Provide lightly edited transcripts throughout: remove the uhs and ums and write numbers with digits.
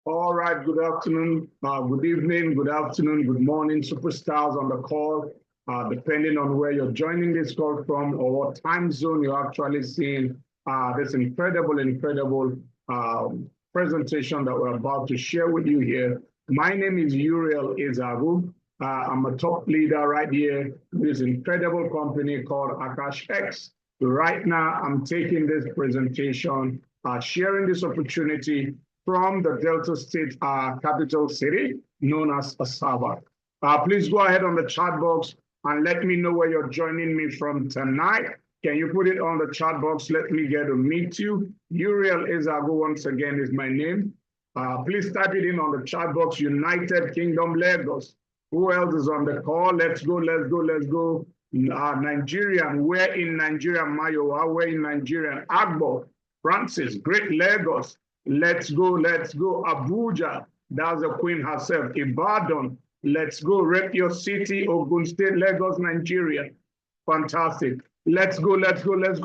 All right, good afternoon, good evening, good afternoon, good morning, superstars on the call, depending on where you're joining this call from or what time zone you're actually seeing this incredible presentation that we're about to share with you here. My name is Uriel Ezagu. I'm a top leader right here with this incredible company called Akashx. Right now, I'm taking this presentation, sharing this opportunity from the Delta State capital city, known as Asaba. Please go ahead on the chat box and let me know where you're joining me from tonight. Can you put it on the chat box? Let me get to meet you. Uriel Ezagu, once again, is my name. Please type it in on the chat box, United Kingdom, Lagos. Who else is on the call? Let's go. Nigerian, where in Nigeria? Mayowa, where in Nigeria? Agbo, Francis, Great Lagos. Let's go. Abuja, that's the queen herself. Ibadan, let's go. Rep your city, Ogun State, Lagos, Nigeria. Fantastic. Let's go.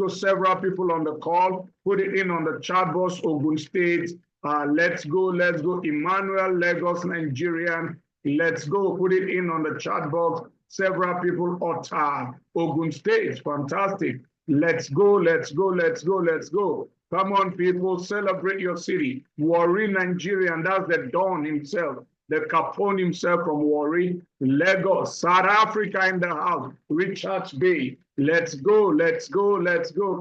Several people on the call. Put it in on the chat box, Ogun State. Let's go. Emmanuel, Lagos, Nigerian. Let's go. Put it in on the chat box. Several people, Otta, Ogun State. Fantastic. Let's go. Come on, people, celebrate your city. Warri, Nigerian, that's the Don himself, the Capone himself from Warri. Lagos, South Africa in the house. Richards Bay. Let's go.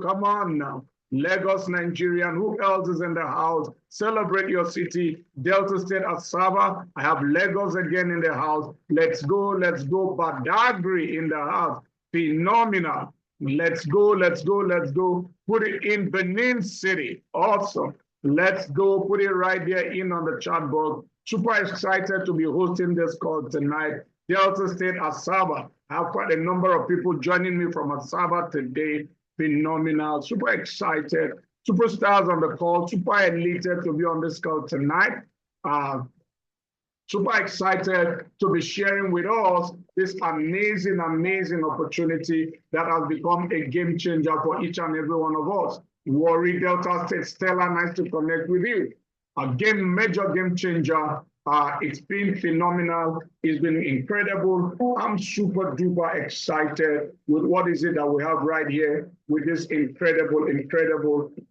Come on now. Lagos, Nigerian. Who else is in the house? Celebrate your city. Delta State, Asaba. I have Lagos again in the house. Let's go. Badagry in the house. Phenomenal. Let's go. Put it in Benin City. Awesome. Let's go. Put it right there in on the chat box. Super excited to be hosting this call tonight. Delta State, Asaba. I have quite a number of people joining me from Asaba today. Phenomenal. Super excited. Superstars on the call. Super elated to be on this call tonight. Super excited to be sharing with us this amazing opportunity that has become a game changer for each and every one of us. Warri, Delta State, Stella, nice to connect with you. Major game changer. It's been phenomenal. It's been incredible. I'm super duper excited with what is it that we have right here with this incredible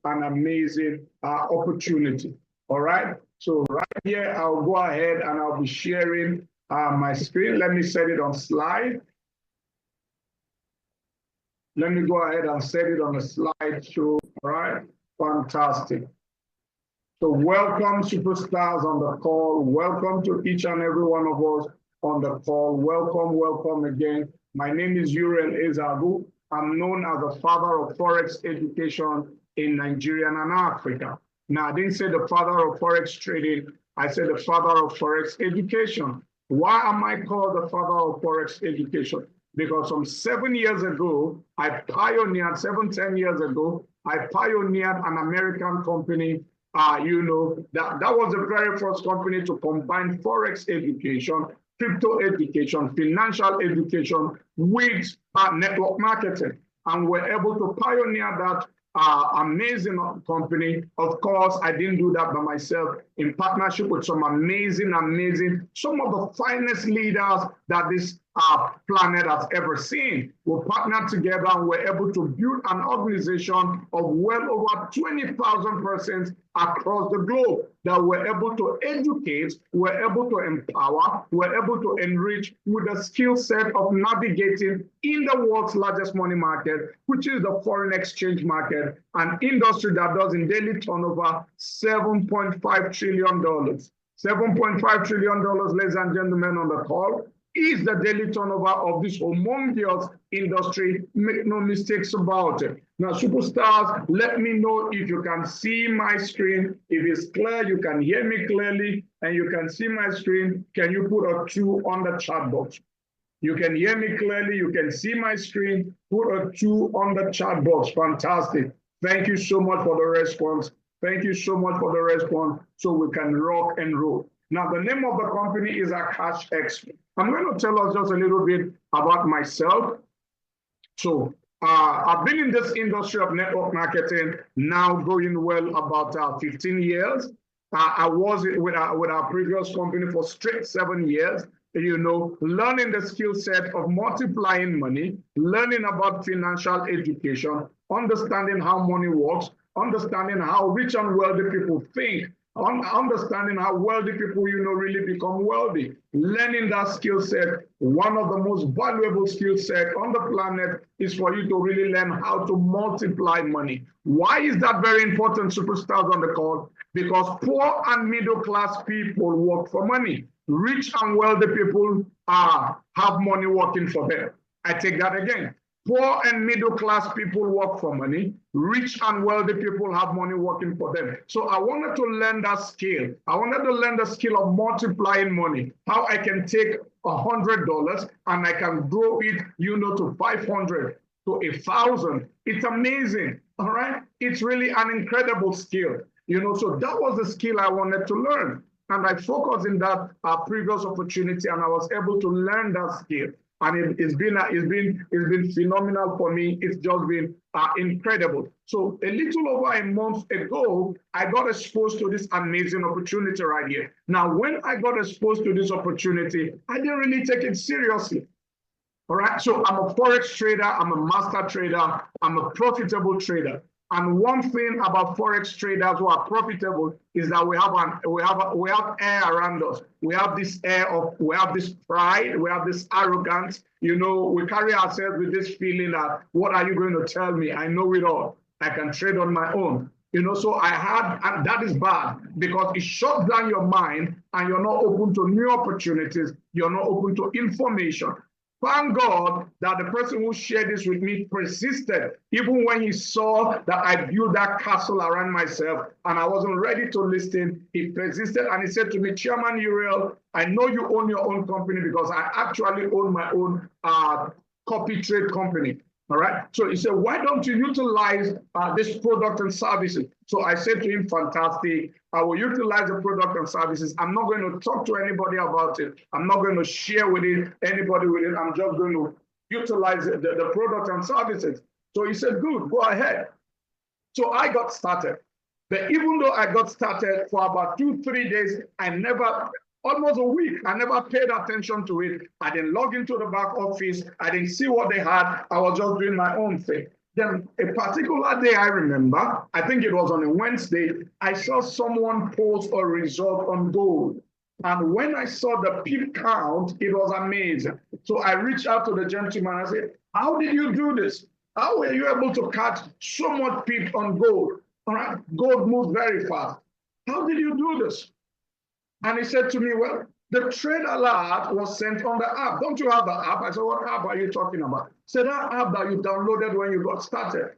and amazing opportunity. All right. So right here, I'll go ahead and I'll be sharing my screen. Let me set it on slide. Let me go ahead and set it on a slide show. All right. Fantastic. So welcome, superstars on the call. Welcome to each and every one of us on the call. Welcome again. My name is Uriel Ezagu. I'm known as the father of Forex education in Nigeria and Africa. Now, I didn't say the father of Forex trading. I said the father of Forex education. Why am I called the father of Forex education? Because some 7 years ago, I pioneered, 10 years ago, I pioneered an American company. That was the very first company to combine Forex education, crypto education, financial education with network marketing. And we're able to pioneer that amazing company. Of course, I didn't do that by myself, in partnership with some amazing, some of the finest leaders that this planet has ever seen. We partnered together and we're able to build an organization of well over 20,000 persons across the globe that we're able to educate, we're able to empower, we're able to enrich with the skill set of navigating in the world's largest money market, which is the foreign exchange market, an industry that does in daily turnover $7.5 trillion. $7.5 trillion, ladies and gentlemen, on the call, is the daily turnover of this humongous industry. Make no mistakes about it. Now, superstars, let me know if you can see my screen. If it's clear, you can hear me clearly, and you can see my screen. Can you put a 2 on the chat box? You can hear me clearly. You can see my screen. Put a 2 on the chat box. Fantastic. Thank you so much for the response. Thank you so much for the response, so we can rock and roll. Now, the name of the company is Akashx. I'm going to tell us just a little bit about myself. So I've been in this industry of network marketing now going well about 15 years. I was with our previous company for straight 7 years, learning the skill set of multiplying money, learning about financial education, understanding how money works, understanding how rich and wealthy people think, understanding how wealthy people, really become wealthy. Learning that skill set, one of the most valuable skill set on the planet is for you to really learn how to multiply money. Why is that very important, superstars on the call? Because poor and middle class people work for money. Rich and wealthy people have money working for them. I take that again. Poor and middle class people work for money. Rich and wealthy people have money working for them. So I wanted to learn that skill. I wanted to learn the skill of multiplying money. How I can take $100 and I can grow it, to 500, to 1,000. It's amazing. All right. It's really an incredible skill. So that was the skill I wanted to learn. And I focused in that previous opportunity, and I was able to learn that skill. And it's been phenomenal for me. It's just been incredible. So a little over a month ago, I got exposed to this amazing opportunity right here. Now, when I got exposed to this opportunity, I didn't really take it seriously. All right. So I'm a forex trader. I'm a master trader. I'm a profitable trader. And one thing about forex traders who are profitable is that we have air around us. We have this we have this pride, we have this arrogance. We carry ourselves with this feeling that, what are you going to tell me? I know it all. I can trade on my own. So and that is bad, because it shuts down your mind and you're not open to new opportunities. You're not open to information. Thank God that the person who shared this with me persisted, even when he saw that I built that castle around myself and I wasn't ready to listen. He persisted and he said to me, Chairman Uriel, I know you own your own company, because I actually own my own copy trade company. All right. So he said, why don't you utilize this product and services? So I said to him, fantastic. I will utilize the product and services. I'm not going to talk to anybody about it. I'm not going to share with anybody with it. I'm just going to utilize the product and services. So he said, good, go ahead. So I got started. But even though I got started, for about 2-3 days, almost a week, I never paid attention to it. I didn't log into the back office. I didn't see what they had. I was just doing my own thing. Then a particular day, I remember, I think it was on a Wednesday, I saw someone post a result on gold. And when I saw the pip count, it was amazing. So I reached out to the gentleman. I said, how did you do this? How were you able to catch so much pip on gold? All right, gold moves very fast. How did you do this? And he said to me, well, the trade alert was sent on the app. Don't you have the app? I said, what app are you talking about? He said, that app that you downloaded when you got started.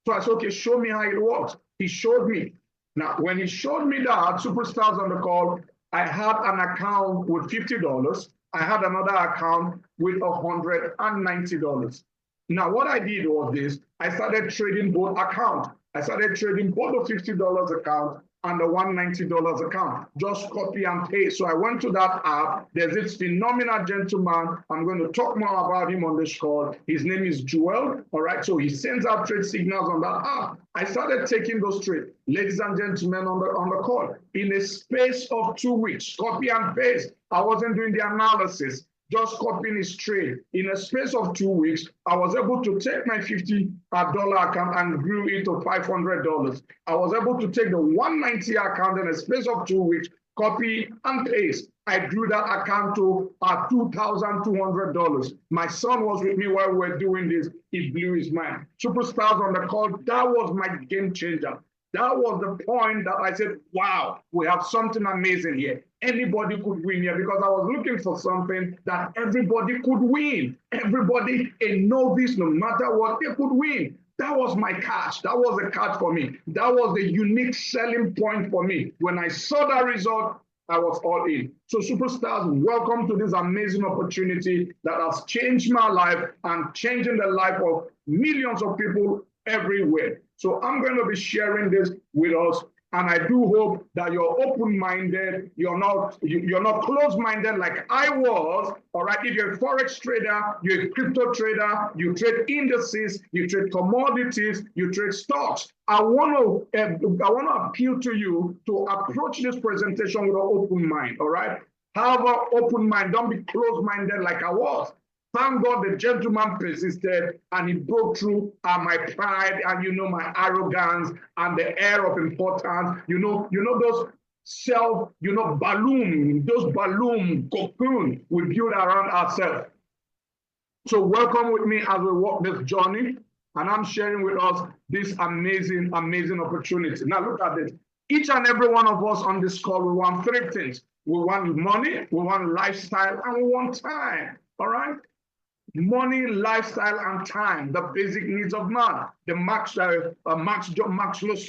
So I said, okay, show me how it works. He showed me. Now, when he showed me that, superstars on the call, I had an account with $50. I had another account with $190. Now, what I did was this. I started trading both accounts. I started trading both the $50 account and the $190 account. Just copy and paste. So I went to that app. There's this phenomenal gentleman. I'm going to talk more about him on this call. His name is Joel. All right. So he sends out trade signals on that app. I started taking those trades. Ladies and gentlemen on the call, in a space of 2 weeks, copy and paste. I wasn't doing the analysis, just copying his trade. In a space of 2 weeks, I was able to take my $50 account and grew it to $500. I was able to take the $190 account in a space of 2 weeks, copy and paste. I grew that account to $2,200. My son was with me while we were doing this. It blew his mind. Superstars on the call, that was my game changer. That was the point that I said, wow, we have something amazing here. Anybody could win here, because I was looking for something that everybody could win. Everybody, a novice, no matter what, they could win. That was my catch. That was a catch for me. That was the unique selling point for me. When I saw that result, I was all in. So superstars, welcome to this amazing opportunity that has changed my life and changing the life of millions of people everywhere. So I'm going to be sharing this with us And I do hope that you're open-minded, you're not closed-minded like I was. All right, if you're a forex trader, you're a crypto trader, you trade indices, you trade commodities, you trade stocks. I want to appeal to you to approach this presentation with an open mind. All right, have an open mind. Don't be closed-minded like I was. Thank God the gentleman persisted and he broke through my pride and my arrogance and the air of importance. Those those balloon cocoon we build around ourselves. So welcome with me as we walk this journey, and I'm sharing with us this amazing, amazing opportunity. Now look at this. Each and every one of us on this call, we want three things. We want money, we want lifestyle, and we want time. All right? Money, lifestyle, and time, the basic needs of man, the Maslow's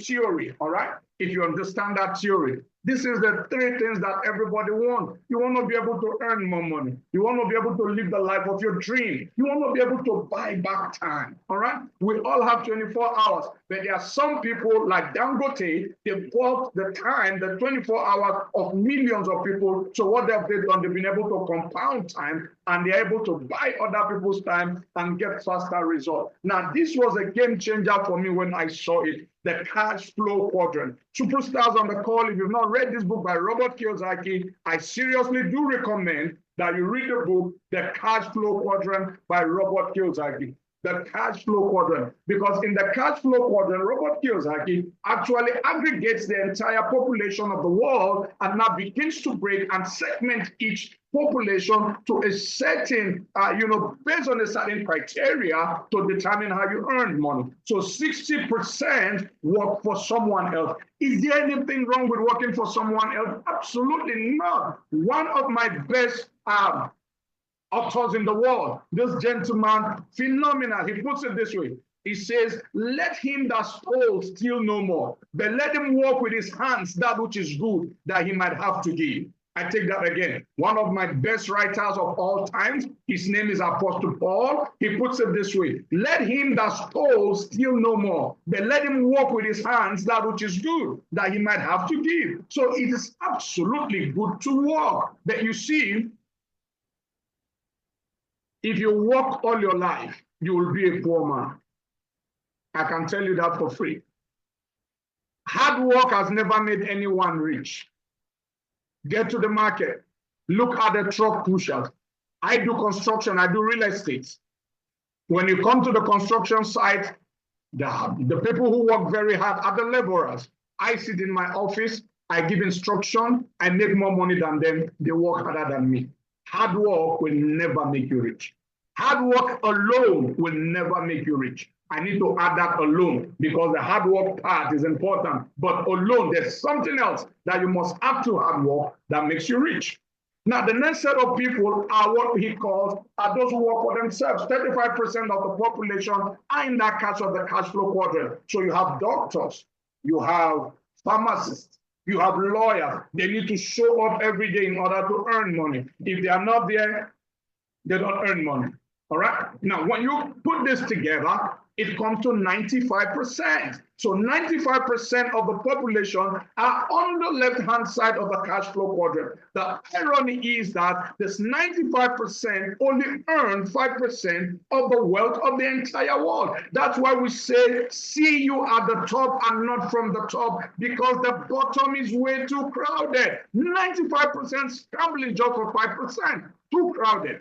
theory, all right? If you understand that theory, this is the three things that everybody wants. You want to be able to earn more money. You want to be able to live the life of your dream. You want to be able to buy back time, all right? We all have 24 hours, but there are some people like Dangote, they bought the time, the 24 hours of millions of people. So what they've done, they've been able to compound time, and they're able to buy other people's time and get faster results. Now, this was a game changer for me when I saw it, the cash flow quadrant. Superstars on the call, if you've not read this book by Robert Kiyosaki, I seriously do recommend that you read the book, The Cash Flow Quadrant by Robert Kiyosaki. The cash flow quadrant, because in the cash flow quadrant, Robert Kiyosaki actually aggregates the entire population of the world and now begins to break and segment each population to a certain, based on a certain criteria to determine how you earn money. So 60% work for someone else. Is there anything wrong with working for someone else? Absolutely not. One of my best authors in the world, this gentleman, phenomenal. He puts it this way. He says, let him that stole steal no more, but let him work with his hands that which is good, that he might have to give. I take that again. One of my best writers of all times, his name is Apostle Paul. He puts it this way. Let him that stole steal no more, but let him work with his hands that which is good, that he might have to give. So it is absolutely good to work. But you see, if you work all your life, you will be a poor man. I can tell you that for free. Hard work has never made anyone rich. Get to the market. Look at the truck pushers. I do construction. I do real estate. When you come to the construction site, the people who work very hard are the laborers. I sit in my office. I give instruction. I make more money than them. They work harder than me. Hard work will never make you rich. Hard work alone will never make you rich. I need to add that alone because the hard work part is important. But alone, there's something else that you must add to hard work that makes you rich. Now, the next set of people are what he calls those who work for themselves. 35% of the population are in that cash of the cash flow quadrant. So you have doctors, you have pharmacists, you have lawyers. They need to show up every day in order to earn money. If they are not there, they don't earn money. All right? Now, when you put this together, it comes to 95%. So 95% of the population are on the left-hand side of the cash flow quadrant. The irony is that this 95% only earn 5% of the wealth of the entire world. That's why we say, see you at the top and not from the top, because the bottom is way too crowded. 95% scrambling just for 5%, too crowded.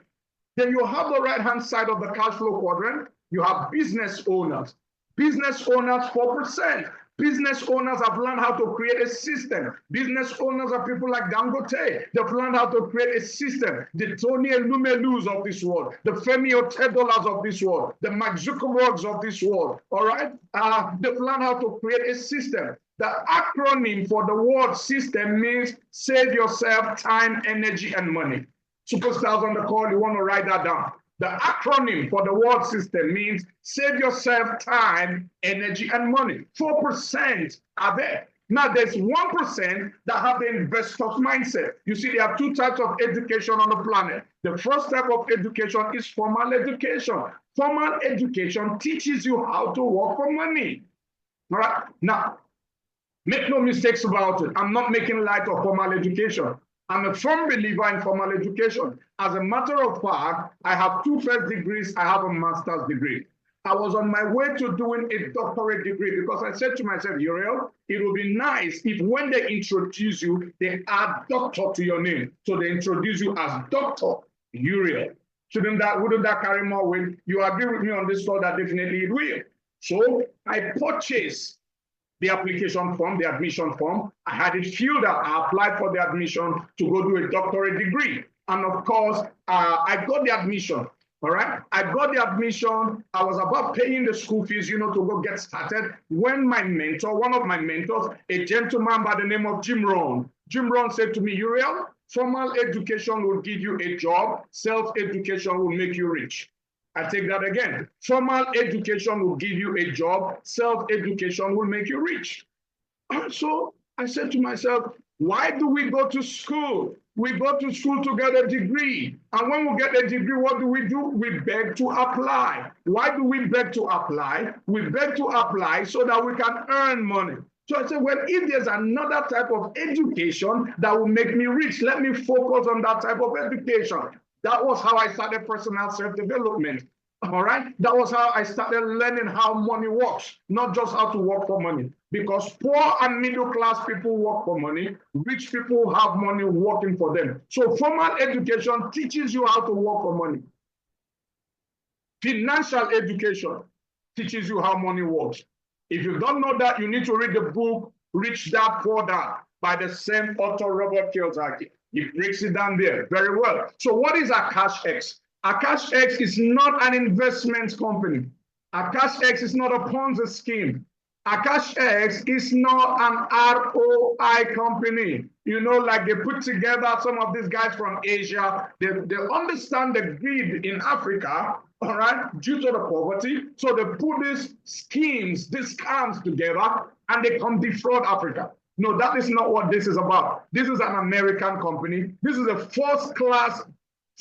Then you have the right-hand side of the cash flow quadrant. You have business owners. Business owners, 4%. Business owners have learned how to create a system. Business owners are people like Dangote. They've learned how to create a system. The Tony Elumelus of this world, the Femi Otedolas of this world, the Mark Zuckerbergs of this world, all right? They've learned how to create a system. The acronym for the word system means save yourself time, energy, and money. Superstars on the call, you want to write that down. The acronym for the word system means save yourself time, energy, and money. 4% are there. Now, there's 1% that have the investor's mindset. You see, there are two types of education on the planet. The first type of education is formal education. Formal education teaches you how to work for money. All right? Now, Make no mistakes about it. I'm not making light of formal education. I'm a firm believer in formal education. As a matter of fact, I have 2 first degrees, I have a master's degree. I was on my way to doing a doctorate degree because I said to myself, Uriel, it would be nice if when they introduce you, they add doctor to your name. So they introduce you as Dr. Uriel. Wouldn't that carry more weight? You agree with me on this thought that definitely it will. So I purchased the application form, the admission form. I had it filled out. I applied for the admission to go do a doctorate degree. And of course, I got the admission. All right. I got the admission. I was about paying the school fees, to go get started. When my mentor, one of my mentors, a gentleman by the name of Jim Rohn said to me, Uriel, formal education will give you a job. Self-education will make you rich. I take that again. Formal education will give you a job. Self-education will make you rich. And so I said to myself, why do we go to school? We go to school to get a degree. And when we get a degree, what do? We beg to apply. Why do we beg to apply? We beg to apply so that we can earn money. So I said, well, if there's another type of education that will make me rich, let me focus on that type of education. That was how I started personal self-development. All right. That was how I started learning how money works, not just how to work for money. Because poor and middle class people work for money, rich people have money working for them. So formal education teaches you how to work for money. Financial education teaches you how money works. If you don't know that, you need to read the book Rich Dad Poor Dad by the same author, Robert Kiyosaki. He breaks it down there very well. So what is Akashx? Akashx is not an investment company. Akashx is not a Ponzi scheme. Akashx is not an ROI company. Like they put together some of these guys from Asia. They understand the greed in Africa, all right, due to the poverty. So they put these schemes, these scams together, and they come defraud Africa. No, that is not what this is about. This is an American company. This is a first-class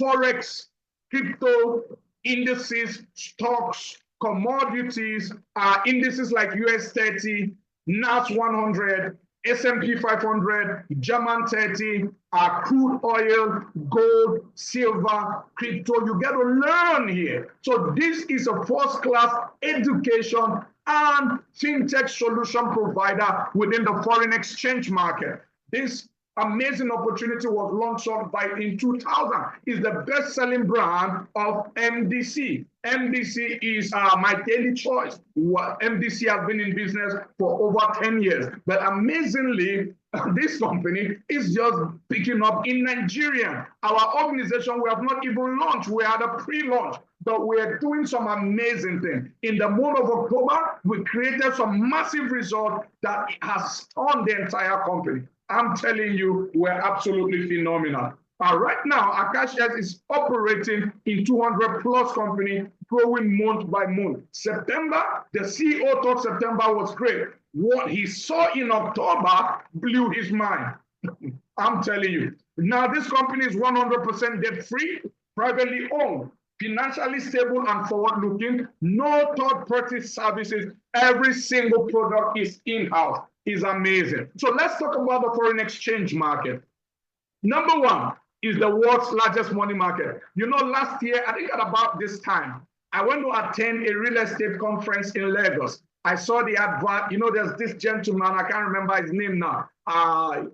Forex, crypto, indices, stocks, commodities, indices like US 30, NAS 100, S&P 500, German 30, crude oil, gold, silver, crypto. You get to learn here. So this is a first-class education and fintech solution provider within the foreign exchange market. This amazing opportunity was launched in 2000. It's the best-selling brand of MDC. MDC is my daily choice. MDC has been in business for over 10 years. But amazingly, this company is just picking up in Nigeria. Our organization, we have not even launched. We had a pre-launch, but we are doing some amazing things. In the month of October, we created some massive results that has stunned the entire company. I'm telling you, we're absolutely phenomenal. Right now, Akashx is operating in 200+ companies, growing month by month. September, the CEO thought September was great. What he saw in October blew his mind. I'm telling you. Now, this company is 100% debt-free, privately owned, financially stable and forward-looking, no third-party services. Every single product is in-house. Is amazing. So let's talk about the foreign exchange market. Number one is the world's largest money market. Last year, I think at about this time, I went to attend a real estate conference in Lagos. I saw the advert. There's this gentleman, I can't remember his name now.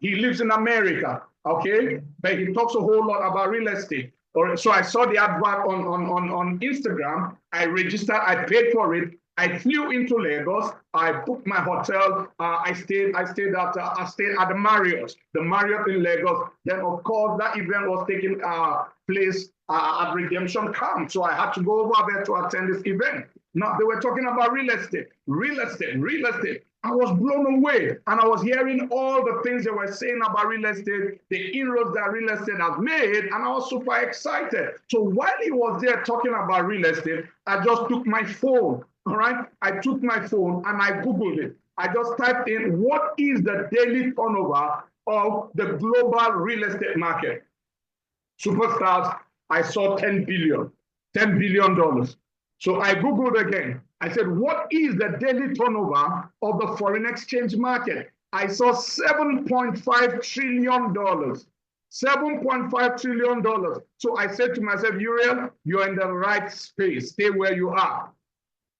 He lives in America, okay? But he talks a whole lot about real estate. So I saw the advert on Instagram. I registered, I paid for it. I flew into Lagos. I booked my hotel. I stayed at the Marriott in Lagos. Then, of course, that event was taking place at Redemption Camp. So I had to go over there to attend this event. Now, they were talking about real estate. I was blown away, and I was hearing all the things they were saying about real estate, the inroads that real estate has made, and I was super excited. So while he was there talking about real estate, I just took my phone. All right, I took my phone and I Googled it. I just typed in, what is the daily turnover of the global real estate market? Superstars, I saw $10 billion. So I Googled again. I said, what is the daily turnover of the foreign exchange market? I saw $7.5 trillion. $7.5 trillion. So I said to myself, Uriel, you're in the right space. Stay where you are.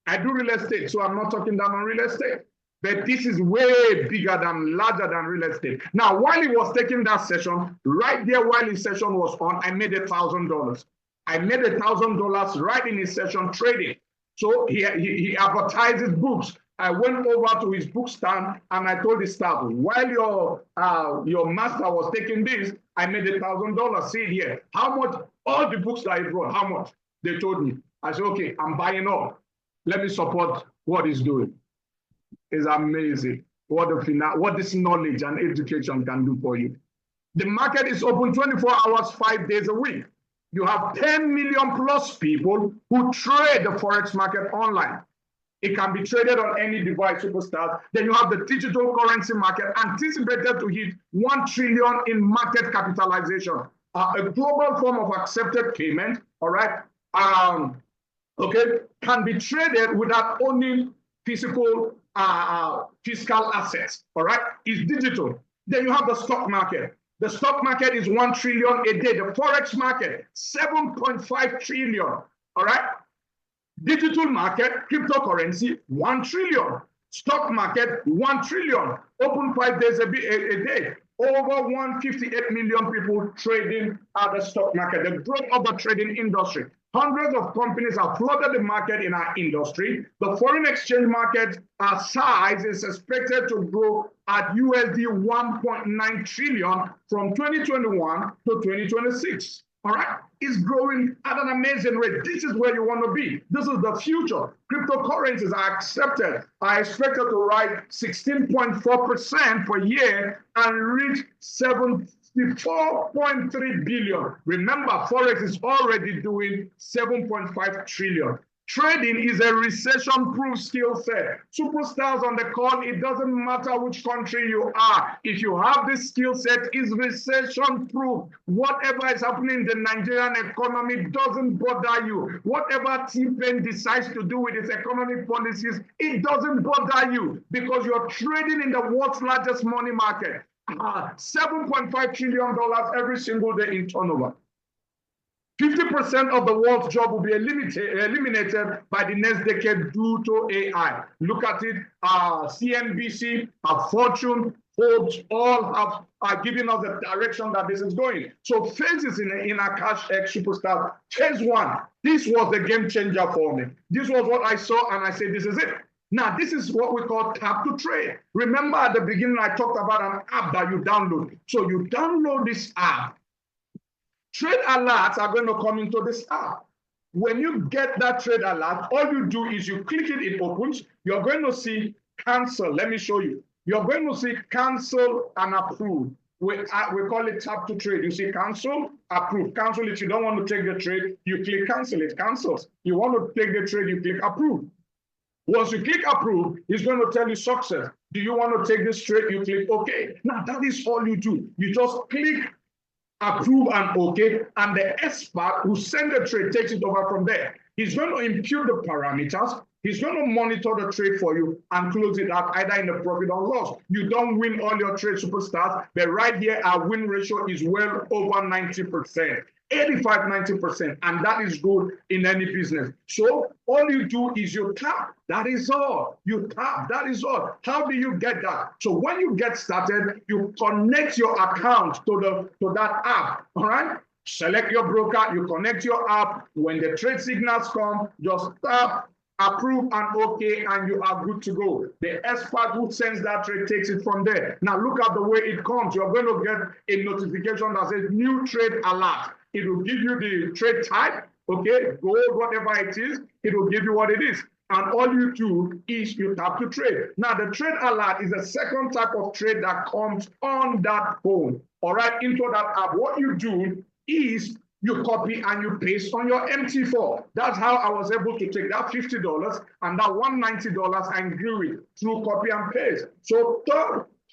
I do real estate, so I'm not talking down on real estate. But this is way bigger than, larger than real estate. Now, while he was taking that session, right there while his session was on, I made $1,000. I made $1,000 right in his session trading. So he advertises books. I went over to his book stand and I told the staff, while your master was taking this, I made $1,000. See it here. How much? All the books that he brought, how much? They told me. I said, okay, I'm buying up. Let me support what he's doing. It's amazing what this knowledge and education can do for you. The market is open 24 hours, 5 days a week. You have 10 million plus people who trade the Forex market online. It can be traded on any device, superstars. Then you have the digital currency market anticipated to hit 1 trillion in market capitalization. A global form of accepted payment, all right, okay, can be traded without owning physical fiscal assets, all right? It's digital. Then you have the stock market. The stock market is 1 trillion a day. The Forex market, 7.5 trillion, all right? Digital market, cryptocurrency, 1 trillion. Stock market, 1 trillion. Open 5 days a day. Over 158 million people trading at the stock market. The growth of the trading industry. Hundreds of companies have flooded the market in our industry. The foreign exchange market size is expected to grow at USD 1.9 trillion from 2021 to 2026. All right, it's growing at an amazing rate. This is where you want to be. This is the future. Cryptocurrencies are expected to rise 16.4% per year and reach 74.3 billion. Remember, Forex is already doing 7.5 trillion. Trading is a recession-proof skill set. Superstars on the call, it doesn't matter which country you are. If you have this skill set, it's recession-proof. Whatever is happening in the Nigerian economy doesn't bother you. Whatever T-Pain decides to do with its economic policies, it doesn't bother you because you're trading in the world's largest money market. $7.5 trillion every single day in turnover. 50% of the world's job will be eliminated by the next decade due to AI. Look at it, CNBC, Fortune, Forbes, all are giving us the direction that this is going. So phases in Akashx Superstar. Phase one, this was the game changer for me. This was what I saw and I said, this is it. Now, this is what we call tap to trade. Remember at the beginning, I talked about an app that you download. So you download this app. Trade alerts are going to come into this app. When you get that trade alert, all you do is you click it, it opens. You're going to see cancel. Let me show you. You're going to see cancel and approve. We call it tap to trade. You see cancel, approve. Cancel it. You don't want to take the trade, you click cancel, it cancels. You want to take the trade, you click approve. Once you click approve, it's going to tell you success. Do you want to take this trade? You click OK. Now, that is all you do. You just click approve and OK, and the expert who sent the trade takes it over from there. He's going to impute the parameters. He's going to monitor the trade for you and close it out either in the profit or loss. You don't win all your trade, superstars, but right here, our win ratio is well over 90%. 85–90%, and that is good in any business. So all you do is you tap. That is all. You tap. That is all. How do you get that? So when you get started, you connect your account to that app. All right. Select your broker. You connect your app. When the trade signals come, just tap, approve, and OK, and you are good to go. The expert who sends that trade takes it from there. Now look at the way it comes. You're going to get a notification that says new trade alert. It will give you the trade type, okay, gold, whatever it is, it will give you what it is. And all you do is you tap to trade. Now, the trade alert is a second type of trade that comes on that phone, all right, into that app. What you do is you copy and you paste on your MT4. That's how I was able to take that $50 and that $190 and grew it through copy and paste. So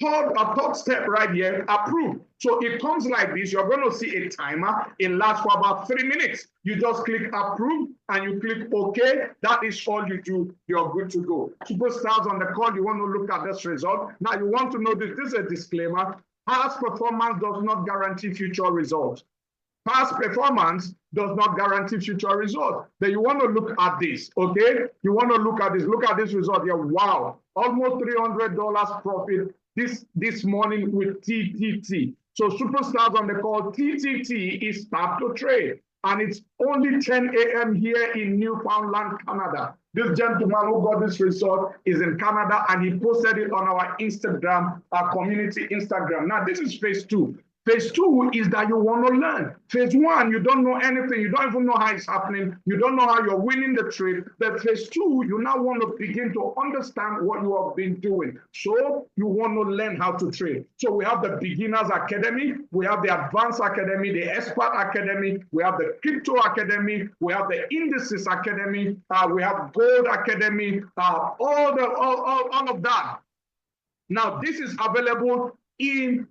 third step right here, approve. So it comes like this. You're going to see a timer. It lasts for about 3 minutes. You just click approve and you click OK. That is all you do. You're good to go. Superstars on the call, you want to look at this result. Now you want to know this. This is a disclaimer. Past performance does not guarantee future results. Past performance does not guarantee future results. Then you want to look at this, okay? You want to look at this. Look at this result here. Wow, almost $300 profit this morning with TTT. So superstars on the call, TTT is start to trade. And it's only 10 a.m. here in Newfoundland, Canada. This gentleman who got this result is in Canada, and he posted it on our Instagram, our community Instagram. Now, this is phase 2. Phase 2 is that you want to learn. Phase 1, you don't know anything. You don't even know how it's happening. You don't know how you're winning the trade. But phase 2, you now want to begin to understand what you have been doing. So you want to learn how to trade. So we have the Beginners Academy. We have the Advanced Academy, the Expert Academy. We have the Crypto Academy. We have the Indices Academy. We have Gold Academy. All of that. Now, this is available in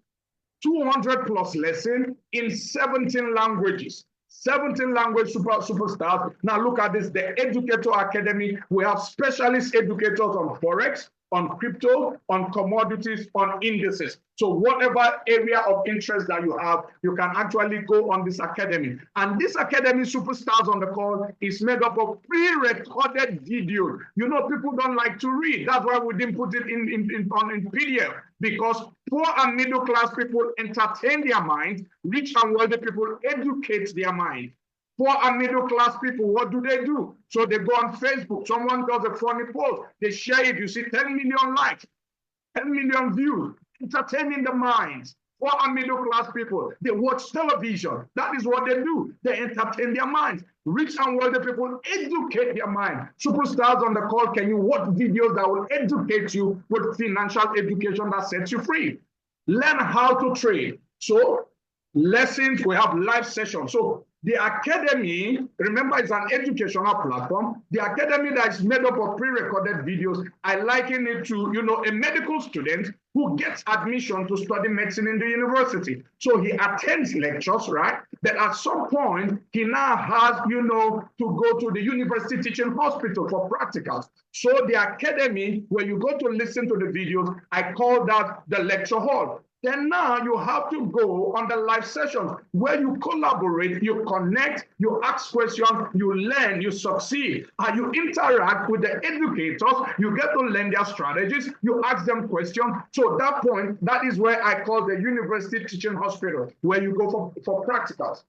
200 plus lessons in 17 languages. 17 language superstars. Now look at this, the Educator Academy. We have specialist educators on Forex, on crypto, on commodities, on indices. So whatever area of interest that you have, you can actually go on this academy. And this academy, superstars on the call, is made up of pre-recorded videos. You know, people don't like to read. That's why we didn't put it in PDF, because poor and middle class people entertain their minds, rich and wealthy people educate their mind. Poor and middle class people, what do? So they go on Facebook. Someone does a funny post. They share it. You see 10 million likes, 10 million views, entertaining the minds. Poor and middle class people, they watch television. That is what they do. They entertain their minds. Rich and wealthy people educate their mind. Superstars on the call, can you watch videos that will educate you with financial education that sets you free? Learn how to trade. So lessons, we have live sessions. So the academy, remember, it's an educational platform. The academy that is made up of pre-recorded videos, I liken it to, you know, a medical student who gets admission to study medicine in the university. So he attends lectures, right? But at some point, he now has, you know, to go to the university teaching hospital for practicals. So the academy, where you go to listen to the videos, I call that the lecture hall. Then now you have to go on the live sessions where you collaborate, you connect, you ask questions, you learn, you succeed, and you interact with the educators. You get to learn their strategies, you ask them questions. So at that point, that is where I call the university teaching hospital, where you go for practicals.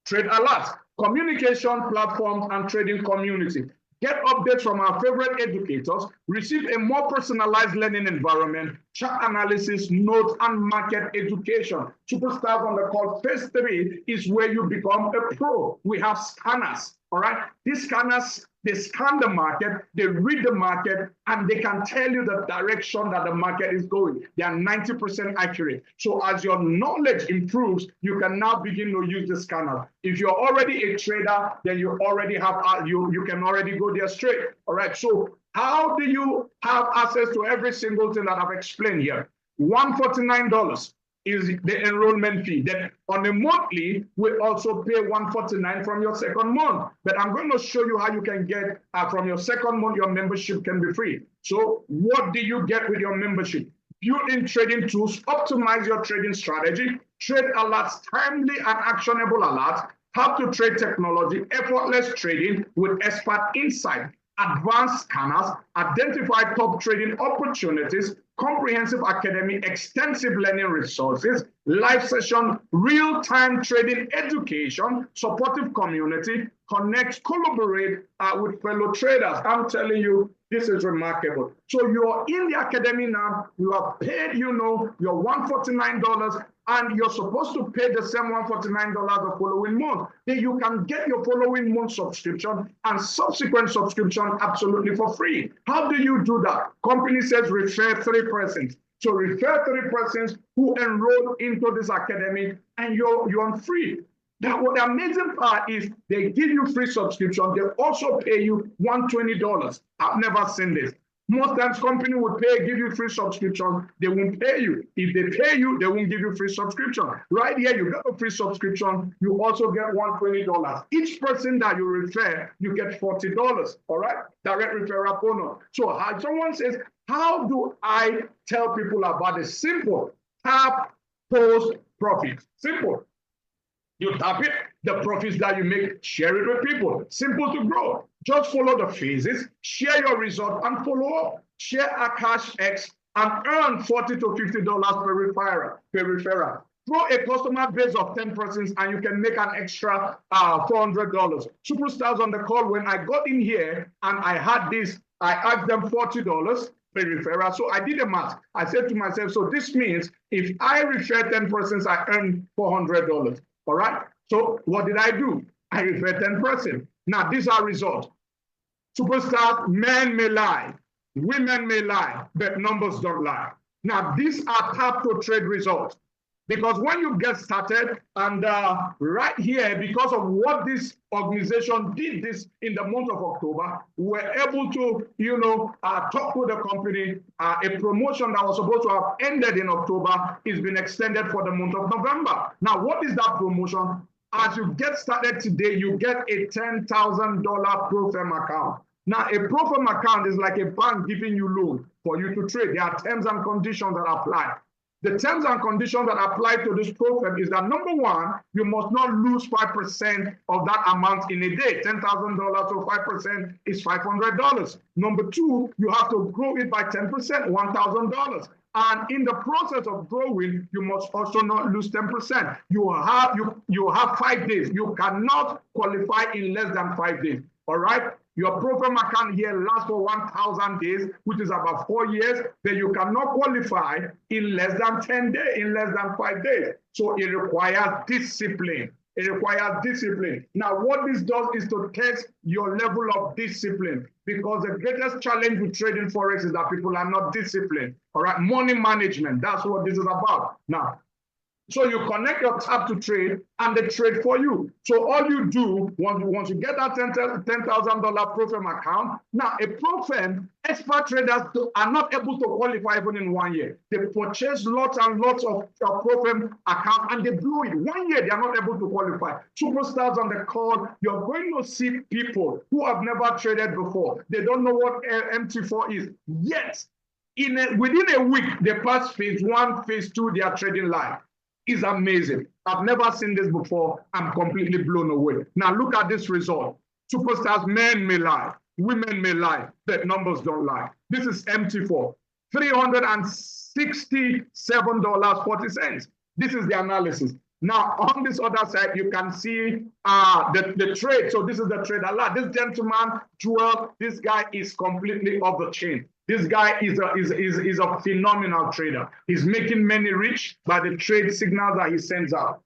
Trade alerts, communication platforms, and trading community. Get updates from our favorite educators, receive a more personalized learning environment, chart analysis, notes, and market education. Superstars on the call, phase 3 is where you become a pro. We have scanners, all right? These scanners, they scan the market, they read the market, and they can tell you the direction that the market is going. They are 90% accurate. So as your knowledge improves, you can now begin to use the scanner. If you're already a trader, then you already have, you can already go there straight, all right? So how do you have access to every single thing that I've explained here? $149 is the enrollment fee. Then on a monthly, we also pay $149 from your second month. But I'm going to show you how you can get from your second month, your membership can be free. So what do you get with your membership? Built-in trading tools, optimize your trading strategy, trade alerts, timely and actionable alerts, how to trade technology, effortless trading with expert insight, advanced scanners, identify top trading opportunities, comprehensive academy, extensive learning resources, live session, real-time trading education, supportive community, connect, collaborate with fellow traders. I'm telling you, this is remarkable. So you're in the academy now, you are paid, you know, your $149, and you're supposed to pay the same $149 the following month. Then you can get your following month subscription and subsequent subscription absolutely for free. How do you do that? Company says refer 3 persons. So refer 3 persons who enroll into this academy, and you're on free. Now, what the amazing part is they give you free subscription. They also pay you $120. I've never seen this. Most times company will give you free subscription. They won't pay you. If they pay you, they won't give you free subscription. Right here, you get a free subscription. You also get $120. Each person that you refer, you get $40. All right, direct referral bonus. So someone says, how do I tell people about it? Simple. Tap, post, profit. Simple. You tap it, the profits that you make, share it with people. Simple to grow. Just follow the phases, share your result, and follow up. Share Akashx and earn $40 to $50 per referral. Grow a customer base of 10 persons and you can make an extra $400. Superstars on the call, when I got in here and I had this, I asked them $40 per referral. So I did the math. I said to myself, so this means if I refer 10 persons, I earn $400. All right. So what did I do? I refer 10 persons. Now these are results. Superstars, men may lie, women may lie, but numbers don't lie. Now these are tap to trade results. Because when you get started, and right here, because of what this organization did this in the month of October, we were able to, talk to the company. A promotion that was supposed to have ended in October is been extended for the month of November. Now, what is that promotion? As you get started today, you get a $10,000 pro firm account. Now, a pro firm account is like a bank giving you loan for you to trade. There are terms and conditions that apply. The terms and conditions that apply to this program is that, number one, you must not lose 5% of that amount in a day. $10,000, so 5% is $500. Number two, you have to grow it by 10%, $1,000. And in the process of growing, you must also not lose 10%. You have 5 days. You cannot qualify in less than 5 days. All right? Your program account here lasts for 1,000 days, which is about 4 years. Then you cannot qualify in less than 10 days, in less than 5 days. So it requires discipline. It requires discipline. Now, what this does is to test your level of discipline, because the greatest challenge with trading Forex is that people are not disciplined. All right, money management, that's what this is about. Now, so you connect your tap to trade and they trade for you. So all you do, once you get that $10,000 pro firm account, now a pro firm, expert traders are not able to qualify even in 1 year. They purchase lots and lots of pro firm accounts and they blow it. 1 year, they are not able to qualify. Superstars on the call, you're going to see people who have never traded before. They don't know what MT4 is. Yet, within a week, they pass phase 1, phase 2, they are trading live. Is amazing. I've never seen this before. I'm completely blown away. Now look at this result. Superstars, men may lie, women may lie, but numbers don't lie. This is MT4, $367.40. This is the analysis. Now on this other side, you can see the trade. So this is the trade alert. This gentleman, Joel, this guy is completely off the chain. This guy is a phenomenal trader. He's making many rich by the trade signals that he sends out.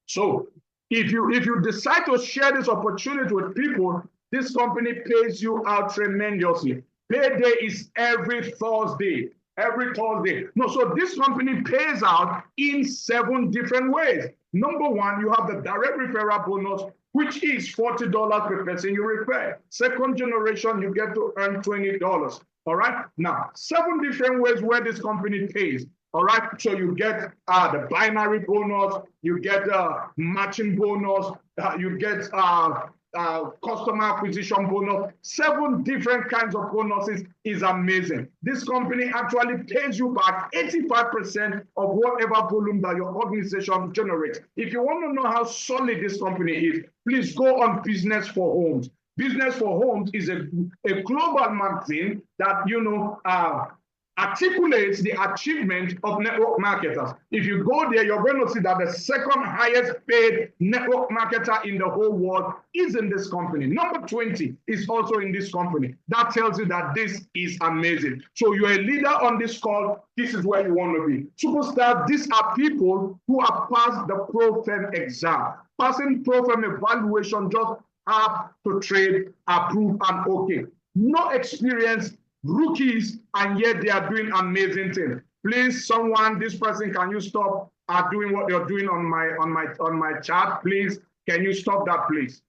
So if you decide to share this opportunity with people, this company pays you out tremendously. Payday is every Thursday. Every Thursday. No, so this company pays out in 7 different ways. Number one, you have the direct referral bonus, which is $40 per person you refer. Second generation, you get to earn $20. All right. Now, 7 different ways where this company pays. All right. So you get the binary bonus, you get matching bonus, you get customer acquisition bonus. 7 different kinds of bonuses is amazing. This company actually pays you back 85% of whatever volume that your organization generates. If you want to know how solid this company is, please go on Business for Homes. Business for Homes is a global magazine that, articulates the achievement of network marketers. If you go there, you're going to see that the second highest paid network marketer in the whole world is in this company. Number 20 is also in this company. That tells you that this is amazing. So you're a leader on this call. This is where you want to be. Superstars, these are people who have passed the Pro Firm exam. Passing Pro Firm evaluation just have to trade, approve, and okay. No experience, rookies, and yet they are doing amazing things. Please, someone, this person, can you stop doing what you're doing on my chat? Please, can you stop that, please?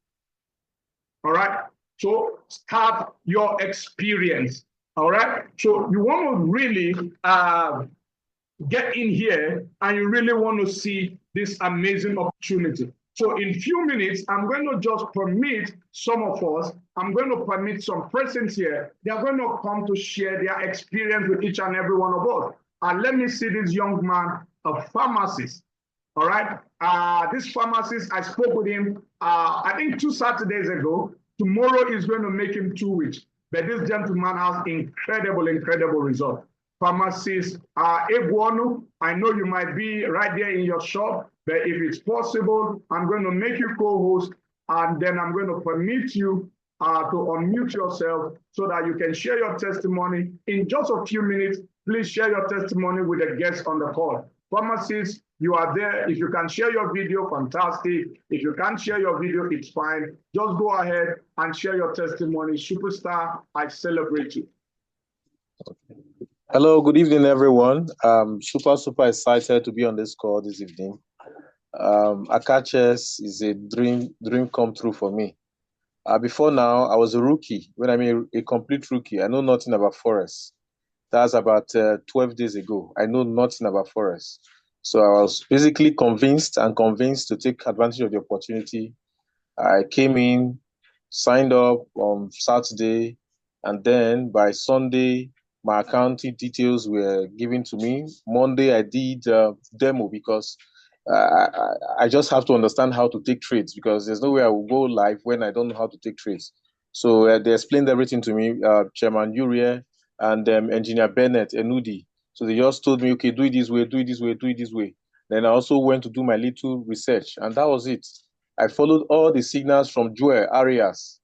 All right. So start your experience. All right. So you want to really get in here and you really want to see this amazing opportunity. So in few minutes, I'm going to just permit some of us, I'm going to permit some persons here, they are going to come to share their experience with each and every one of us. And let me see this young man, a pharmacist. All right. This pharmacist, I spoke with him, I think 2 Saturdays ago. Tomorrow is going to make him 2 weeks. But this gentleman has incredible results. Pharmacist Egwonu, I know you might be right there in your shop, but if it's possible, I'm going to make you co-host, and then I'm going to permit you to unmute yourself so that you can share your testimony. In just a few minutes, please share your testimony with the guests on the call. Pharmacists, you are there. If you can share your video, fantastic. If you can't share your video, it's fine. Just go ahead and share your testimony. Superstar, I celebrate you. Hello, good evening, everyone. I'm super excited to be on this call this evening. Akashx is a dream come true for me. Before now, I was a rookie. When I mean a complete rookie, I know nothing about Forex. That's about 12 days ago. I know nothing about Forex. So I was basically convinced to take advantage of the opportunity. I came in, signed up on Saturday, and then by Sunday, my accounting details were given to me. Monday, I did demo because I just have to understand how to take trades because there's no way I will go live when I don't know how to take trades. So they explained everything to me, Chairman Uriel and Engineer Bennett Enudi. So they just told me, okay, do it this way, do it this way, do it this way. Then I also went to do my little research, and that was it. I followed all the signals from Joel Arias.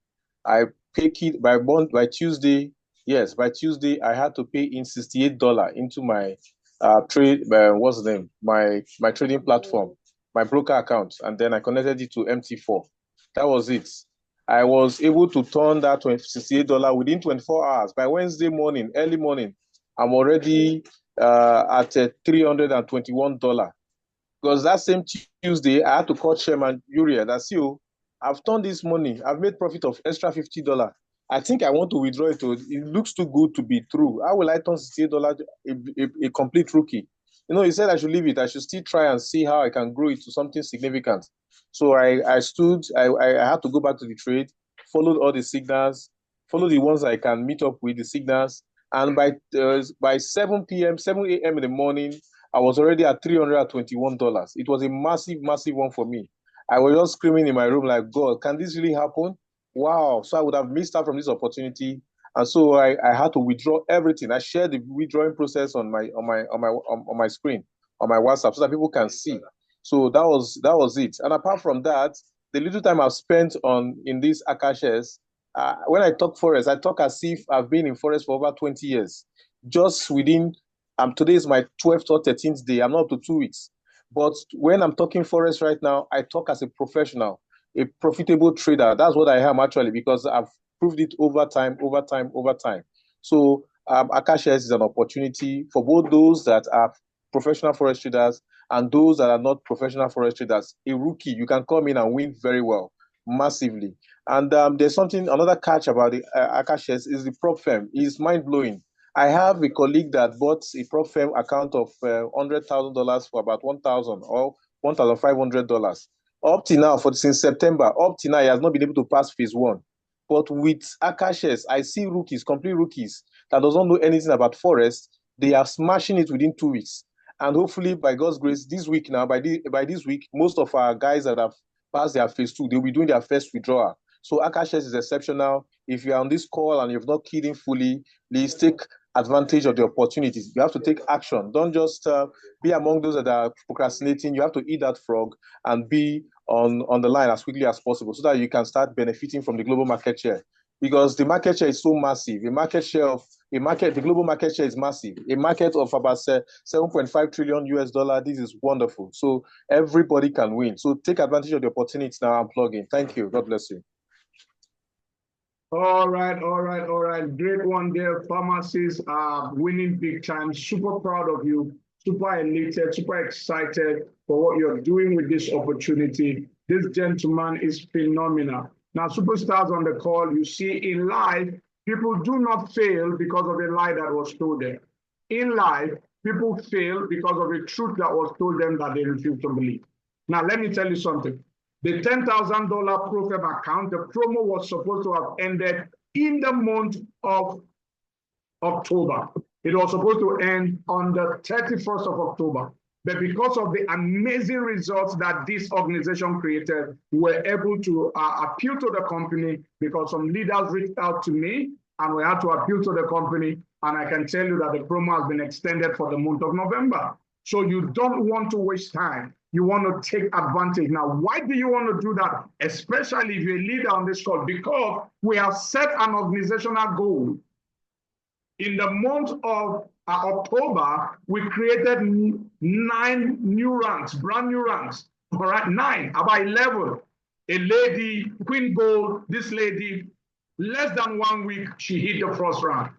I pick it by Tuesday. Yes, by Tuesday I had to pay in $68 into my trade. What's the name? My trading platform, my broker account, and then I connected it to MT4. That was it. I was able to turn that $68 within 24 hours. By Wednesday morning, early morning, I'm already at $321. Because that same Tuesday, I had to call Chairman Uriel that, see, I've turned this money. I've made profit of extra $50. I think I want to withdraw it. It looks too good to be true. How will I turn $68 a complete rookie? He said I should leave it. I should still try and see how I can grow it to something significant. So I had to go back to the trade, followed all the signals, follow the ones I can meet up with the signals. And by 7 a.m. in the morning, I was already at $321. It was a massive one for me. I was just screaming in my room like, God, can this really happen? Wow. So I would have missed out from this opportunity. And so I had to withdraw everything. I shared the withdrawing process on my screen, on my WhatsApp, so that people can see. So that was it. And apart from that, the little time I've spent in this Akashx, when I talk Forex, I talk as if I've been in Forex for over 20 years. Just within today is my 12th or 13th day. I'm not up to 2 weeks. But when I'm talking Forex right now, I talk as a professional, a profitable trader. That's what I am actually, because I've proved it over time. So Akashx is an opportunity for both those that are professional Forex traders and those that are not professional Forex traders. A rookie, you can come in and win very well, massively. And there's another catch about the Akashx is the prop firm. It's mind-blowing. I have a colleague that bought a prop firm account of $100,000 for about $1,000 or $1,500. Up to now, since September, up to now, he has not been able to pass phase one. But with Akashx, I see rookies, complete rookies, that doesn't know anything about Forex. They are smashing it within 2 weeks. And hopefully, by God's grace, this week now, by this week, most of our guys that have passed their phase two, they'll be doing their first withdrawal. So Akashx is exceptional. If you're on this call and you've not keyed in fully, please take advantage of the opportunities. You have to take action. Don't just be among those that are procrastinating. You have to eat that frog and be on the line as quickly as possible so that you can start benefiting from the global market share. Because the market share is so massive. The global market share is massive. A market of about 7.5 trillion US dollar. This is wonderful. So everybody can win. So take advantage of the opportunity now. I'm plugging. Thank you. God bless you. All right. Great one there. Pharmacists are winning big time. Super proud of you. Super elated, super excited for what you're doing with this opportunity. This gentleman is phenomenal. Now, superstars on the call, you see in live, People do not fail because of a lie that was told them. In life, people fail because of a truth that was told them that they refuse to believe. Now, let me tell you something. The $10,000 ProFab account, the promo was supposed to have ended in the month of October. It was supposed to end on the 31st of October. But because of the amazing results that this organization created, we were able to appeal to the company because some leaders reached out to me and we had to appeal to the company. And I can tell you that the promo has been extended for the month of November. So you don't want to waste time. You want to take advantage. Now, why do you want to do that? Especially if you're a leader on this call, because we have set an organizational goal. In the month of October, we created 9 new ranks, brand new ranks. All right, 9, about 11. A lady, Queen Gold, this lady, less than 1 week, she hit the first rank.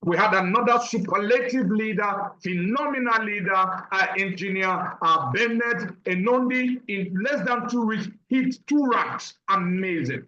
We had another superlative leader, phenomenal leader, engineer, Bennett Enondi, in less than 2 weeks, hit 2 ranks. Amazing.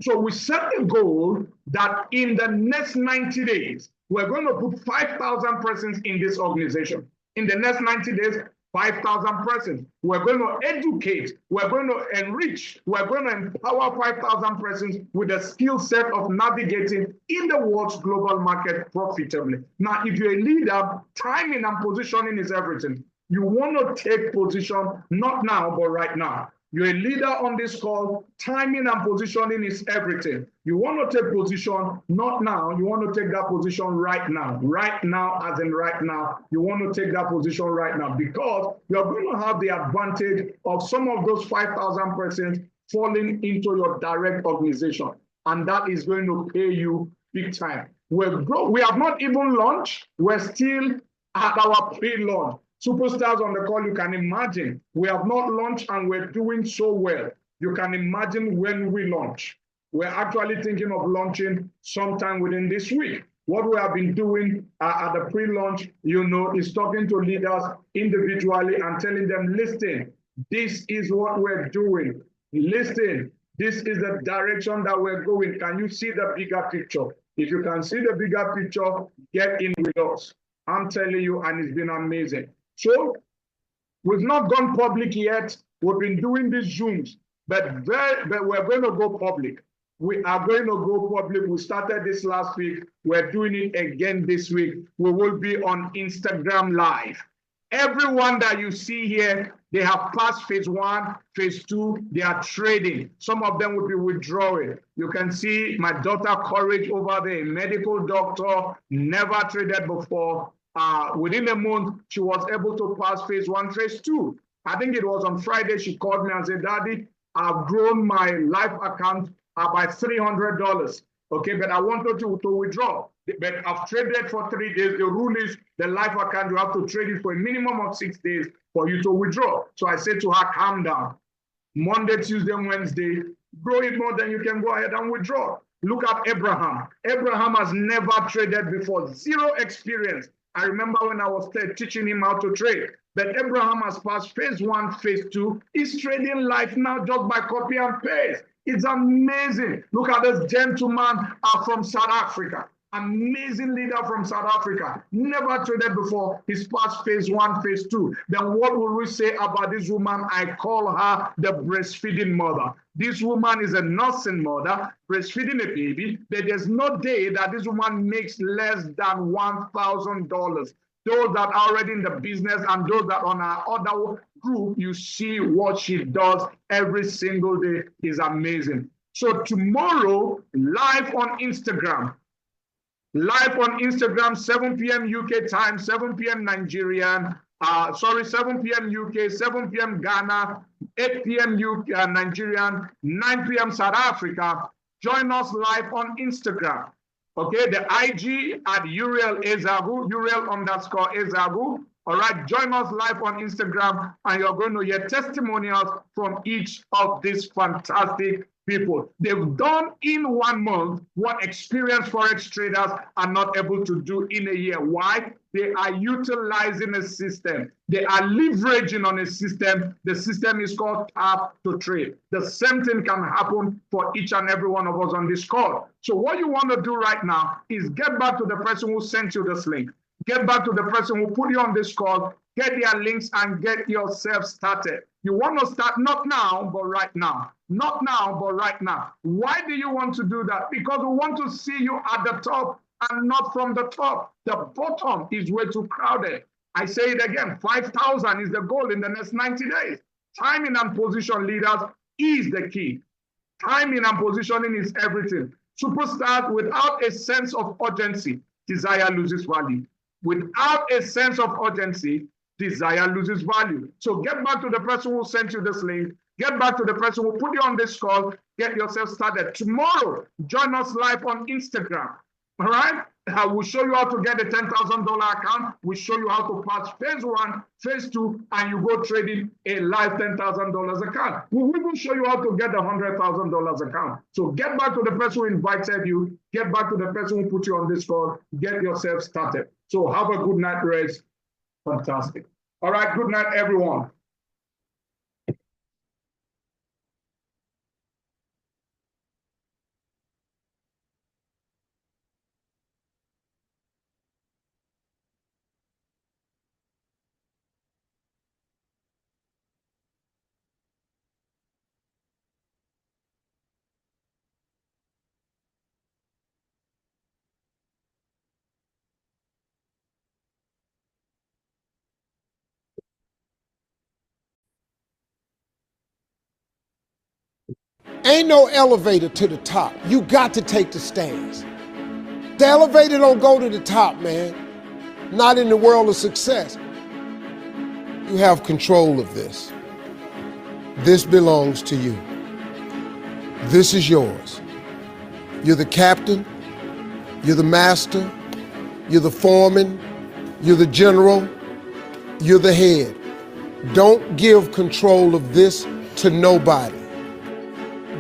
So we set the goal that in the next 90 days, we're going to put 5,000 persons in this organization. In the next 90 days, 5,000 persons. We're going to educate, we're going to enrich, we're going to empower 5,000 persons with a skill set of navigating in the world's global market profitably. Now, if you're a leader, timing and positioning is everything. You want to take position, not now, but right now. You're a leader on this call, timing and positioning is everything. You want to take position, not now, you want to take that position right now. Right now, as in right now, you want to take that position right now because you're going to have the advantage of some of those 5,000 persons falling into your direct organization. And that is going to pay you big time. We have not even launched, we're still at our pre-launch. Superstars on the call, you can imagine, we have not launched and we're doing so well. You can imagine when we launch. We're actually thinking of launching sometime within this week. What we have been doing at the pre-launch, is talking to leaders individually and telling them, listen, this is what we're doing. Listen, this is the direction that we're going. Can you see the bigger picture? If you can see the bigger picture, get in with us. I'm telling you, and it's been amazing. So we've not gone public yet. We've been doing these Zooms, but we're going to go public. We are going to go public. We started this last week. We're doing it again this week. We will be on Instagram Live. Everyone that you see here, they have passed phase 1, phase 2. They are trading. Some of them will be withdrawing. You can see my daughter Courage over there, a medical doctor, never traded before. Within a month, she was able to pass phase 1, phase 2. I think it was on Friday, she called me and said, Daddy, I've grown my life account by $300. Okay, but I wanted to withdraw. But I've traded for 3 days. The rule is the life account, you have to trade it for a minimum of 6 days for you to withdraw. So I said to her, calm down. Monday, Tuesday, Wednesday, grow it more, then you can go ahead and withdraw. Look at Abraham. Abraham has never traded before, 0 experience. I remember when I was teaching him how to trade. But Abraham has passed phase 1, phase 2. He's trading life now just by copy and paste. It's amazing. Look at this gentleman from South Africa. Amazing leader from South Africa. Never traded before. He's passed phase 1, phase 2. Then what will we say about this woman? I call her the breastfeeding mother. This woman is a nursing mother, breastfeeding a baby, but there's no day that this woman makes less than $1,000. Those that are already in the business and those that on our other group, you see what she does every single day is amazing. So tomorrow, live on Instagram, 7 p.m. UK time, 7 p.m. Nigerian, 7 p.m. UK, 7 p.m. Ghana, 8 p.m. UK, Nigerian, 9 p.m. South Africa. Join us live on Instagram. Okay, the IG at Uriel Ezagu, Uriel_Ezagu. All right, join us live on Instagram and you're going to hear testimonials from each of these fantastic people. They've done in 1 month what experienced Forex traders are not able to do in a year. Why? They are utilizing a system. They are leveraging on a system. The system is called tap to trade. The same thing can happen for each and every one of us on this call. So what you want to do right now is get back to the person who sent you this link. Get back to the person who put you on this call, get their links and get yourself started. You want to start not now, but right now. Not now, but right now. Why do you want to do that? Because we want to see you at the top and not from the top. The bottom is way too crowded. I say it again, 5,000 is the goal in the next 90 days. Timing and position leaders is the key. Timing and positioning is everything. Superstars without a sense of urgency, desire loses value. Without a sense of urgency, desire loses value. So get back to the person who sent you this link. Get back to the person who put you on this call. Get yourself started. Tomorrow, join us live on Instagram. All right? I will show you how to get a $10,000 account. We'll show you how to pass phase 1, phase 2, and you go trading a live $10,000 account. We'll even show you how to get a $100,000 account. So get back to the person who invited you. Get back to the person who put you on this call. Get yourself started. So have a good night rest. Fantastic. All right, good night, everyone. Ain't no elevator to the top. You got to take the stairs. The elevator don't go to the top, man. Not in the world of success. You have control of this. This belongs to you. This is yours. You're the captain. You're the master. You're the foreman. You're the general. You're the head. Don't give control of this to nobody.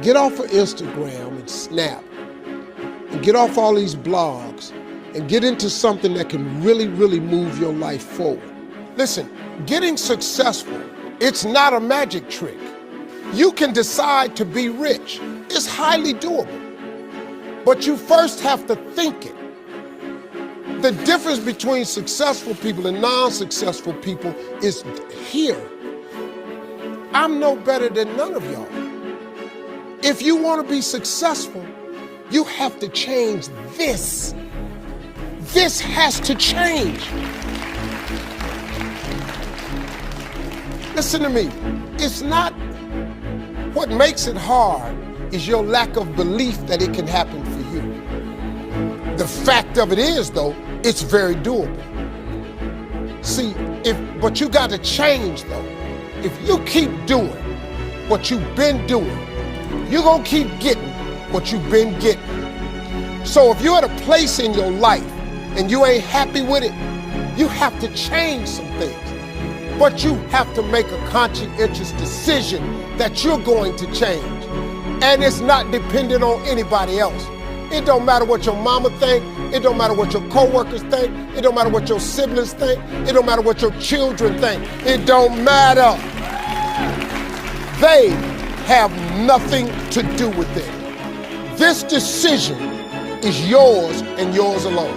Get off of Instagram and Snap and get off all these blogs and get into something that can really, really move your life forward. Listen, getting successful, it's not a magic trick. You can decide to be rich. It's highly doable. But you first have to think it. The difference between successful people and non-successful people is here. I'm no better than none of y'all. If you want to be successful, you have to change this. This has to change. Listen to me. It's not what makes it hard is your lack of belief that it can happen for you. The fact of it is, though, it's very doable. See, but you got to change, though. If you keep doing what you've been doing, you're going to keep getting what you've been getting. So if you're at a place in your life and you ain't happy with it, you have to change some things. But you have to make a conscientious decision that you're going to change. And it's not dependent on anybody else. It don't matter what your mama think. It don't matter what your coworkers think. It don't matter what your siblings think. It don't matter what your children think. It don't matter. They have nothing to do with it. This decision is yours and yours alone.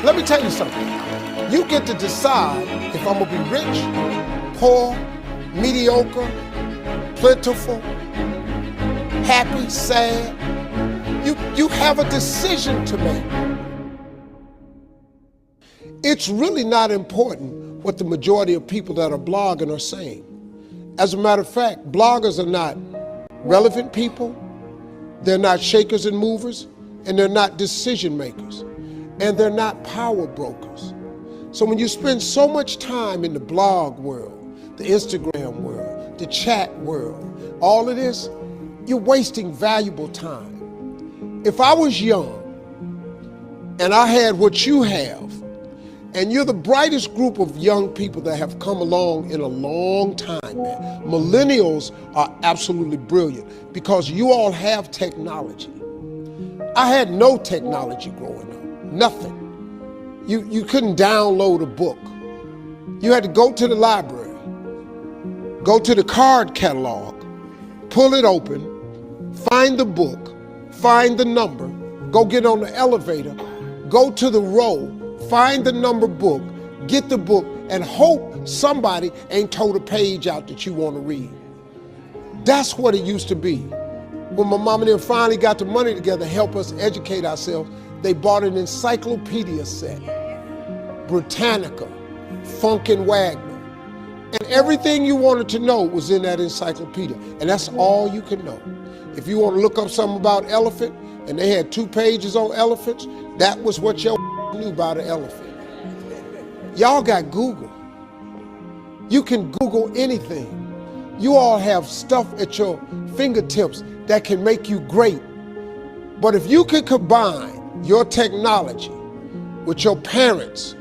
Let me tell you something. You get to decide if I'm gonna be rich, poor, mediocre, plentiful, happy, sad. You have a decision to make. It's really not important what the majority of people that are blogging are saying. As a matter of fact, bloggers are not relevant people, they're not shakers and movers, and they're not decision makers, and they're not power brokers. So when you spend so much time in the blog world, the Instagram world, the chat world, all of this, you're wasting valuable time. If I was young and I had what you have, And you're the brightest group of young people that have come along in a long time, man. Millennials are absolutely brilliant because you all have technology. I had no technology growing up, nothing. You couldn't download a book. You had to go to the library, go to the card catalog, pull it open, find the book, find the number, go get on the elevator, go to the row, find the number book, get the book, and hope somebody ain't told a page out that you want to read. That's what it used to be. When my mom and them finally got the money together to help us educate ourselves, they bought an encyclopedia set, Britannica, Funk and Wagner. And everything you wanted to know was in that encyclopedia. And that's all you could know. If you want to look up something about elephant, and they had 2 pages on elephants, that was what your knew about an elephant. Y'all got Google. You can Google anything. You all have stuff at your fingertips that can make you great. But if you could combine your technology with your parents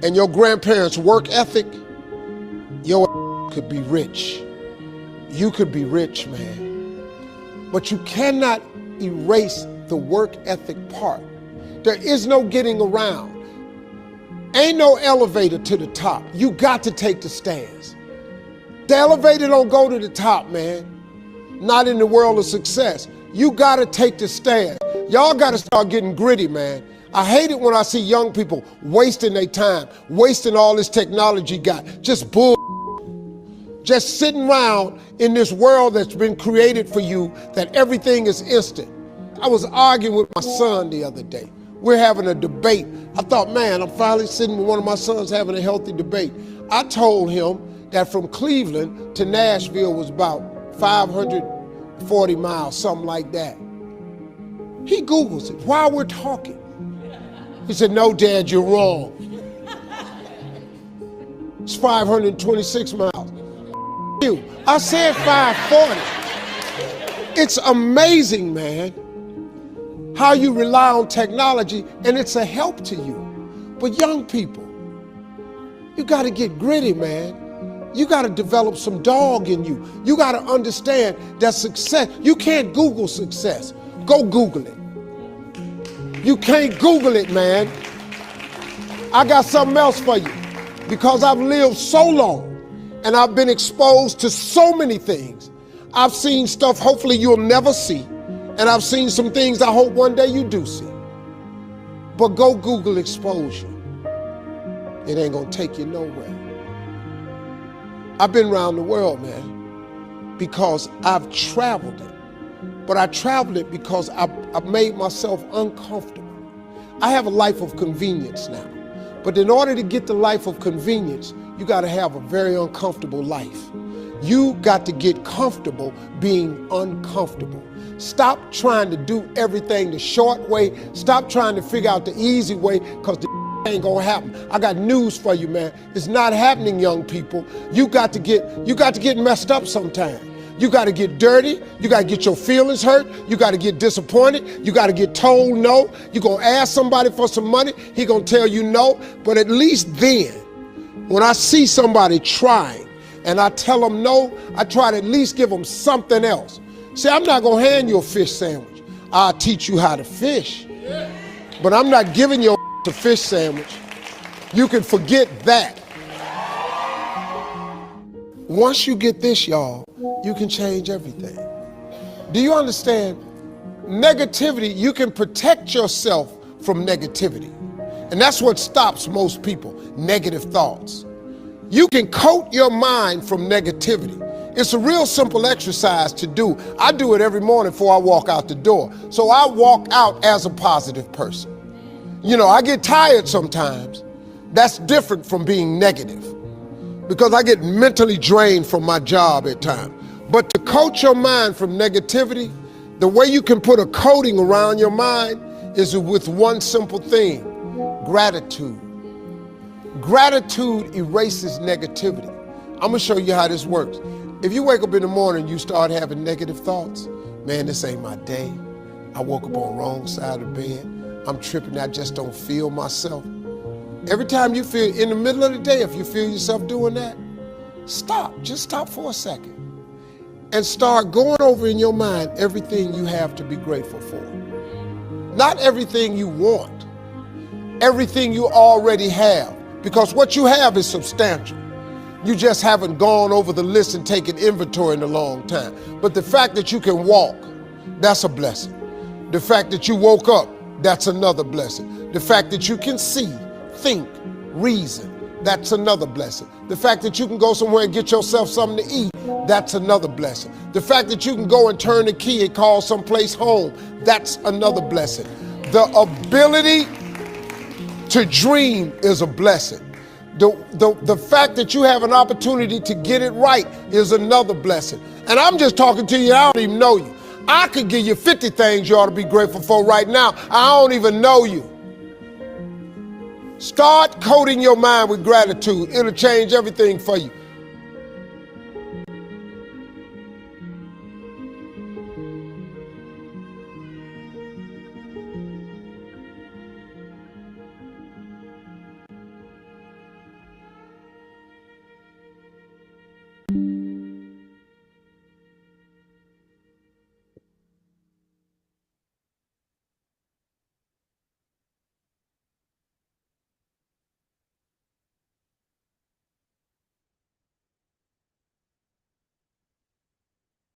and your grandparents' work ethic, your could be rich. You could be rich, man. But you cannot erase the work ethic part. There is no getting around. Ain't no elevator to the top. You got to take the stairs. The elevator don't go to the top, man. Not in the world of success. You got to take the stairs. Y'all got to start getting gritty, man. I hate it when I see young people wasting their time, wasting all this technology got. Just bull. Just sitting around in this world that's been created for you that everything is instant. I was arguing with my son the other day. We're having a debate. I thought, man, I'm finally sitting with one of my sons having a healthy debate. I told him that from Cleveland to Nashville was about 540 miles, something like that. He Googles it while we're talking. He said, no, Dad, you're wrong. It's 526 miles. You. I said 540. It's amazing, man, how you rely on technology and it's a help to you. But young people, you got to get gritty, man. You got to develop some dog in you. You got to understand that success, you can't Google success. Go Google it. You can't Google it, man. I got something else for you because I've lived so long and I've been exposed to so many things. I've seen stuff hopefully you'll never see. And I've seen some things I hope one day you do see. But go Google exposure. It ain't gonna take you nowhere. I've been around the world, man, because I've traveled it. But I traveled it because I've made myself uncomfortable. I have a life of convenience now. But in order to get the life of convenience, you gotta have a very uncomfortable life. You got to get comfortable being uncomfortable. Stop trying to do everything the short way. Stop trying to figure out the easy way because the ain't gonna happen. I got news for you, man. It's not happening, young people. You got to get messed up sometime. You got to get dirty. You got to get your feelings hurt. You got to get disappointed. You got to get told no. You're going to ask somebody for some money. He going to tell you no. But at least then, when I see somebody trying and I tell them no, I try to at least give them something else. See, I'm not going to hand you a fish sandwich. I'll teach you how to fish. But I'm not giving you a fish sandwich. You can forget that. Once you get this, y'all, you can change everything. Do you understand? Negativity, you can protect yourself from negativity. And that's what stops most people, negative thoughts. You can coat your mind from negativity. It's a real simple exercise to do. I do it every morning before I walk out the door. So I walk out as a positive person. You know, I get tired sometimes. That's different from being negative because I get mentally drained from my job at times. But to coat your mind from negativity, the way you can put a coating around your mind is with one simple thing, gratitude. Gratitude erases negativity. I'm gonna show you how this works. If you wake up in the morning and you start having negative thoughts, man, this ain't my day. I woke up on the wrong side of the bed. I'm tripping, I just don't feel myself. Every time you feel, in the middle of the day, if you feel yourself doing that, stop. Just stop for a second and start going over in your mind everything you have to be grateful for. Not everything you want, everything you already have, because what you have is substantial. You just haven't gone over the list and taken inventory in a long time. But the fact that you can walk, that's a blessing. The fact that you woke up, that's another blessing. The fact that you can see, think, reason, that's another blessing. The fact that you can go somewhere and get yourself something to eat, that's another blessing. The fact that you can go and turn the key and call someplace home, that's another blessing. The ability to dream is a blessing. The fact that you have an opportunity to get it right is another blessing. And I'm just talking to you, I don't even know you. I could give you 50 things you ought to be grateful for right now. I don't even know you. Start coating your mind with gratitude. It'll change everything for you.